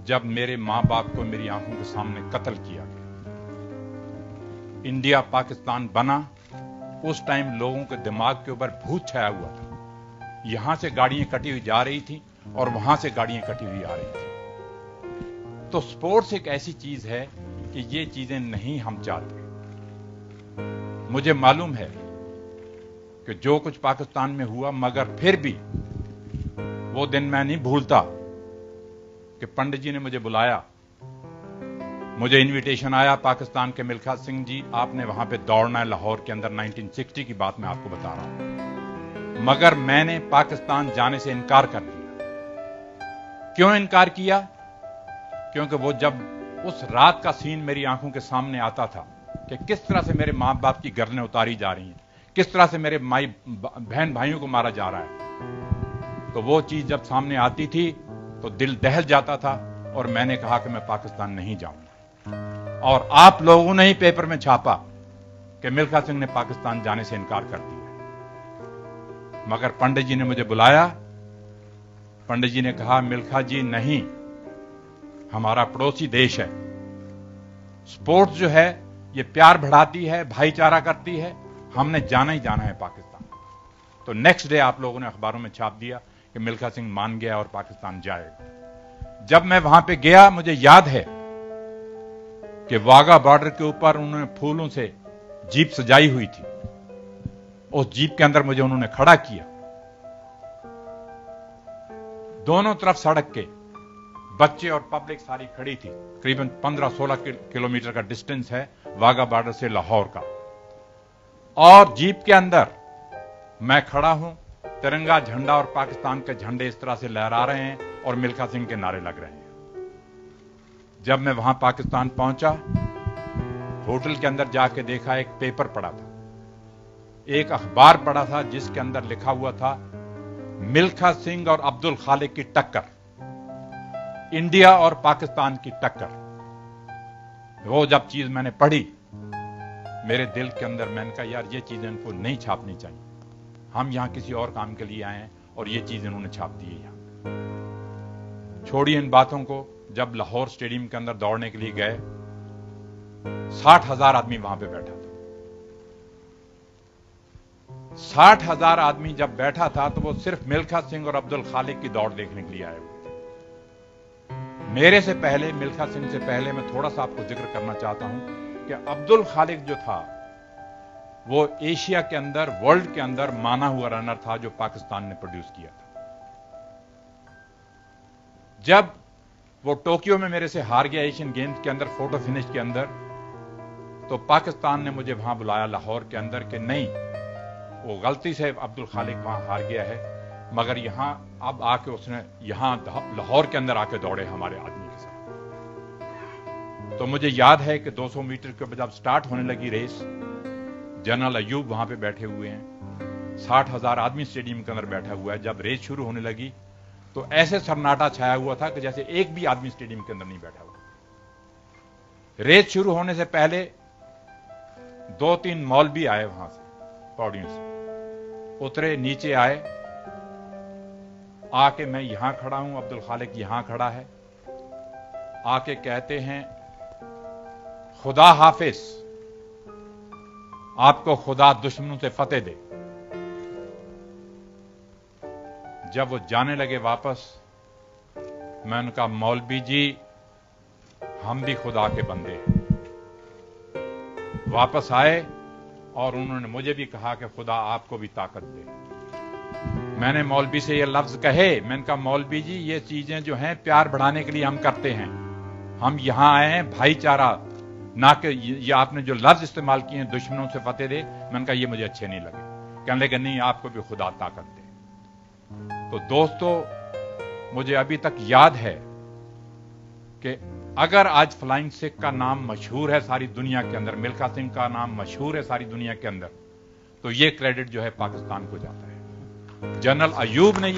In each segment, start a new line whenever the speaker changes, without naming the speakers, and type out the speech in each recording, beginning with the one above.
जब मेरे माँ बाप को मेरी आंखों के सामने कत्ल किया गया। इंडिया पाकिस्तान बना, उस टाइम लोगों के दिमाग के ऊपर भूत छाया हुआ था। यहां से गाड़ियां कटी हुई जा रही थी और वहां से गाड़ियां कटी हुई आ रही थी। तो स्पोर्ट्स एक ऐसी चीज है कि ये चीजें नहीं हम चाहते। मुझे मालूम है कि जो कुछ पाकिस्तान में हुआ, मगर फिर भी वो दिन मैं नहीं भूलता कि पंडित जी ने मुझे बुलाया। मुझे इनविटेशन आया पाकिस्तान के मिल्खा सिंह जी, आपने वहां पे दौड़ना है लाहौर के अंदर। 1960 की बात मैं आपको बता रहा हूं। मगर मैंने पाकिस्तान जाने से इनकार कर दिया। क्यों इनकार किया? क्योंकि वो जब उस रात का सीन मेरी आंखों के सामने आता था कि किस तरह से मेरे मां बाप की गर्दनें उतारी जा रही हैं, किस तरह से मेरे बहन भाइयों को मारा जा रहा है, तो वो चीज जब सामने आती थी तो दिल दहल जाता था और मैंने कहा कि मैं पाकिस्तान नहीं जाऊंगा। और आप लोगों ने ही पेपर में छापा कि मिल्खा सिंह ने पाकिस्तान जाने से इनकार कर दिया। मगर पंडित जी ने मुझे बुलाया। पंडित जी ने कहा, मिल्खा जी नहीं, हमारा पड़ोसी देश है। स्पोर्ट्स जो है ये प्यार बढ़ाती है, भाईचारा करती है, हमने जाना ही जाना है पाकिस्तान। तो नेक्स्ट डे आप लोगों ने अखबारों में छाप दिया कि मिल्खा सिंह मान गया और पाकिस्तान जाएगा। जब मैं वहां पे गया, मुझे याद है कि वाघा बॉर्डर के ऊपर उन्होंने फूलों से जीप सजाई हुई थी। उस जीप के अंदर मुझे उन्होंने खड़ा किया। दोनों तरफ सड़क के बच्चे और पब्लिक सारी खड़ी थी। करीबन 15-16 किलोमीटर का डिस्टेंस है वाघा बॉर्डर से लाहौर का। और जीप के अंदर मैं खड़ा हूं, तिरंगा झंडा और पाकिस्तान के झंडे इस तरह से लहरा रहे हैं और मिल्खा सिंह के नारे लग रहे हैं। जब मैं वहां पाकिस्तान पहुंचा, होटल के अंदर जाके देखा, एक पेपर पड़ा था, एक अखबार पड़ा था जिसके अंदर लिखा हुआ था मिल्खा सिंह और अब्दुल खालिक की टक्कर, इंडिया और पाकिस्तान की टक्कर। वो जब चीज मैंने पढ़ी, मेरे दिल के अंदर मैंने कहा यार ये चीजें इनको नहीं छापनी चाहिए। हम यहां किसी और काम के लिए आए हैं और ये चीज इन्होंने छाप दी है यहां। छोड़िए इन बातों को। जब लाहौर स्टेडियम के अंदर दौड़ने के लिए गए, 60,000 आदमी वहां पे बैठा था। 60,000 आदमी जब बैठा था तो वो सिर्फ मिल्खा सिंह और अब्दुल खालिक की दौड़ देखने के लिए आए हुए थे। मेरे से पहले, मिल्खा सिंह से पहले, मैं थोड़ा सा आपको जिक्र करना चाहता हूं कि अब्दुल खालिक जो था वो एशिया के अंदर, वर्ल्ड के अंदर माना हुआ रनर था जो पाकिस्तान ने प्रोड्यूस किया था। जब वो टोक्यो में मेरे से हार गया एशियन गेम्स के अंदर फोटो फिनिश के अंदर, तो पाकिस्तान ने मुझे वहां बुलाया लाहौर के अंदर कि नहीं, वो गलती से अब्दुल खालिक वहां हार गया है, मगर यहां अब आके उसने यहां लाहौर के अंदर आके दौड़े हमारे आदमी के साथ। तो मुझे याद है कि 200 मीटर के जब स्टार्ट होने लगी रेस, जनरल अयूब वहां पे बैठे हुए हैं, 60,000 आदमी स्टेडियम के अंदर बैठा हुआ है। जब रेस शुरू होने लगी तो ऐसे सन्नाटा छाया हुआ था कि जैसे एक भी आदमी स्टेडियम के अंदर नहीं बैठा हुआ। रेस शुरू होने से पहले 2-3 मौलवी आए वहां से, पौड़ियों से उतरे, नीचे आए, आके मैं यहां खड़ा हूं, अब्दुल खालिक यहां खड़ा है, आके कहते हैं खुदा हाफिज, आपको खुदा दुश्मनों से फतेह दे। जब वो जाने लगे वापस, मैं उनका, मौलवी जी हम भी खुदा के बंदे हैं। वापस आए और उन्होंने मुझे भी कहा कि खुदा आपको भी ताकत दे। मैंने मौलवी से ये लफ्ज कहे, मैंने कहा मौलवी जी ये चीजें जो हैं प्यार बढ़ाने के लिए हम करते हैं, हम यहां आए हैं भाईचारा, ना कि ये आपने जो लफ्ज इस्तेमाल किए हैं दुश्मनों से फतेह दे, मैंने कहा ये मुझे अच्छे नहीं लगे। कहने लगे नहीं, आपको भी खुदा ताकत दे। तो दोस्तों, मुझे अभी तक याद है कि अगर आज फ्लाइंग सिख का नाम मशहूर है सारी दुनिया के अंदर, मिल्खा सिंह का नाम मशहूर है सारी दुनिया के अंदर, तो ये क्रेडिट जो है पाकिस्तान को जाता है। जनरल अयूब ने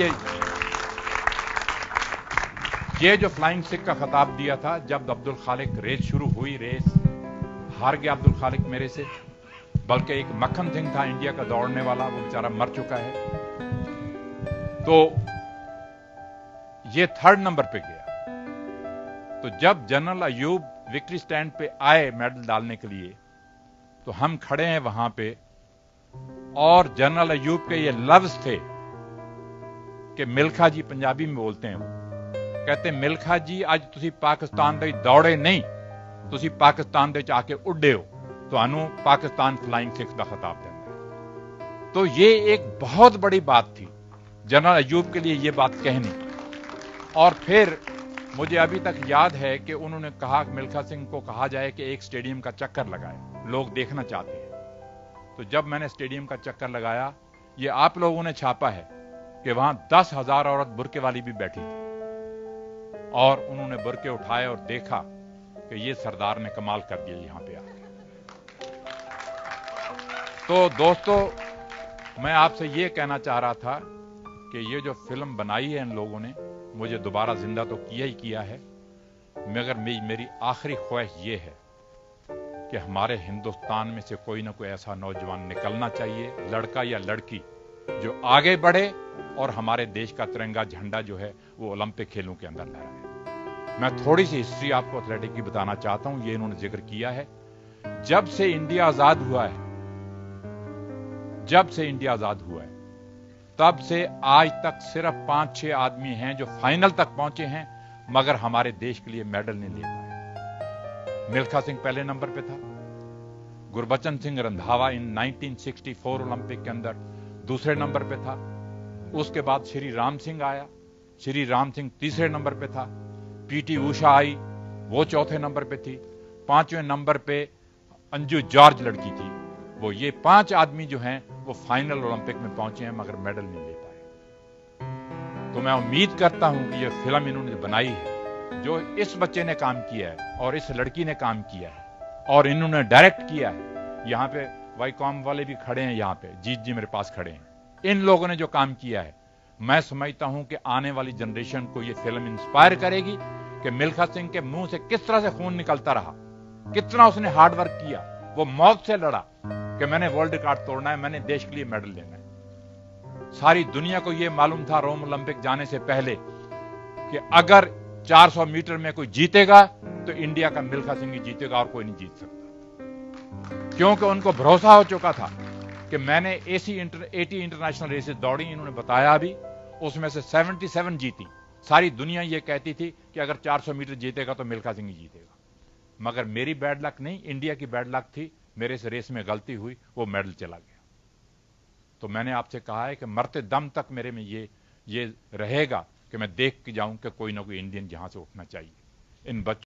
ये जो फ्लाइंग सिख का खिताब दिया था, जब अब्दुल खालिक रेस शुरू हुई, रेस हार गया अब्दुल खालिक मेरे से, बल्कि एक मक्खन सिंह था इंडिया का दौड़ने वाला, वो बेचारा मर चुका है, तो ये 3rd नंबर पे गया। तो जब जनरल अयूब विक्ट्री स्टैंड पे आए मेडल डालने के लिए, तो हम खड़े हैं वहां पे, और जनरल अयूब के ये लफ्ज थे कि मिल्खा जी, पंजाबी में बोलते हैं वो, कहते मिल्खा जी आज तुसी पाकिस्तान दे दौड़े नहीं, तुसी पाकिस्तान दे आके उड्डे हो, तो पाकिस्तान फ्लाइंग सिक्स का खिताब देना है। तो ये एक बहुत बड़ी बात थी जनरल अयूब के लिए ये बात कहनी। और फिर मुझे अभी तक याद है कि उन्होंने कहा, मिल्खा सिंह को कहा जाए कि एक स्टेडियम का चक्कर लगाए, लोग देखना चाहते हैं। तो जब मैंने स्टेडियम का चक्कर लगाया, ये आप लोगों ने छापा है कि वहां 10,000 औरत बुरके वाली भी बैठी थी, और उन्होंने बुरके उठाए और देखा कि ये सरदार ने कमाल कर दिया यहां पे आके। तो दोस्तों, मैं आपसे ये कहना चाह रहा था कि ये जो फिल्म बनाई है इन लोगों ने, मुझे दोबारा जिंदा तो किया ही किया है, मगर मेरी आखिरी ख्वाहिश ये है कि हमारे हिंदुस्तान में से कोई ना कोई ऐसा नौजवान निकलना चाहिए, लड़का या लड़की, जो आगे बढ़े और हमारे देश का तिरंगा झंडा जो है वो ओलंपिक खेलों के अंदर लहराए। मैं थोड़ी सी हिस्ट्री आपको एथलेटिक की बताना चाहता हूं, ये इन्होंने जिक्र किया है। जब से इंडिया आजाद हुआ है, तब से आज तक सिर्फ 5-6 आदमी हैं जो फाइनल तक पहुंचे हैं, मगर हमारे देश के लिए मेडल नहीं ले पाए। मिल्खा सिंह पहले नंबर पे था, गुरबचन सिंह रंधावा इन 1964 ओलंपिक के अंदर दूसरे नंबर पे था, उसके बाद श्री राम सिंह आया, श्री राम सिंह तीसरे नंबर पे था, पीटी उषा आई, वो चौथे नंबर पे थी, 5वें नंबर पे अंजू जॉर्ज लड़की थी। वो ये 5 आदमी जो हैं वो फाइनल ओलंपिक में पहुंचे हैं, मगर मेडल नहीं ले पाए। तो मैं उम्मीद करता हूं कि ये फिल्म इन्होंने बनाई है, जो इस बच्चे ने काम किया है और इस लड़की ने काम किया है और इन्होंने डायरेक्ट किया है। यहाँ पे वाईकॉम वाले भी खड़े हैं, यहाँ पे जीत जी मेरे पास खड़े हैं। इन लोगों ने जो काम किया है, मैं समझता हूं कि आने वाली जनरेशन को ये फिल्म इंस्पायर करेगी कि मिल्खा सिंह के मुंह से किस तरह से खून निकलता रहा, कितना उसने हार्ड वर्क किया, वो मौत से लड़ा कि मैंने वर्ल्ड रिकॉर्ड तोड़ना है, मैंने देश के लिए मेडल लेना है। सारी दुनिया को यह मालूम था रोम ओलंपिक जाने से पहले कि अगर 400 मीटर में कोई जीतेगा तो इंडिया का मिल्खा सिंह ही जीतेगा और कोई नहीं जीत सकता, क्योंकि उनको भरोसा हो चुका था कि मैंने 80 इंटरनेशनल रेसेस दौड़ी, इन्होंने बताया अभी, उसमें से 77 जीती। सारी दुनिया ये कहती थी कि अगर 400 मीटर जीतेगा तो मिल्खा सिंह ही जीतेगा, मगर मेरी बैड लक नहीं, इंडिया की बैड लक थी, मेरे इस रेस में गलती हुई, वो मेडल चला गया। तो मैंने आपसे कहा है कि मरते दम तक मेरे में ये रहेगा कि मैं देख के जाऊं कि कोई ना कोई इंडियन जहां से उठना चाहिए। इन बच्चों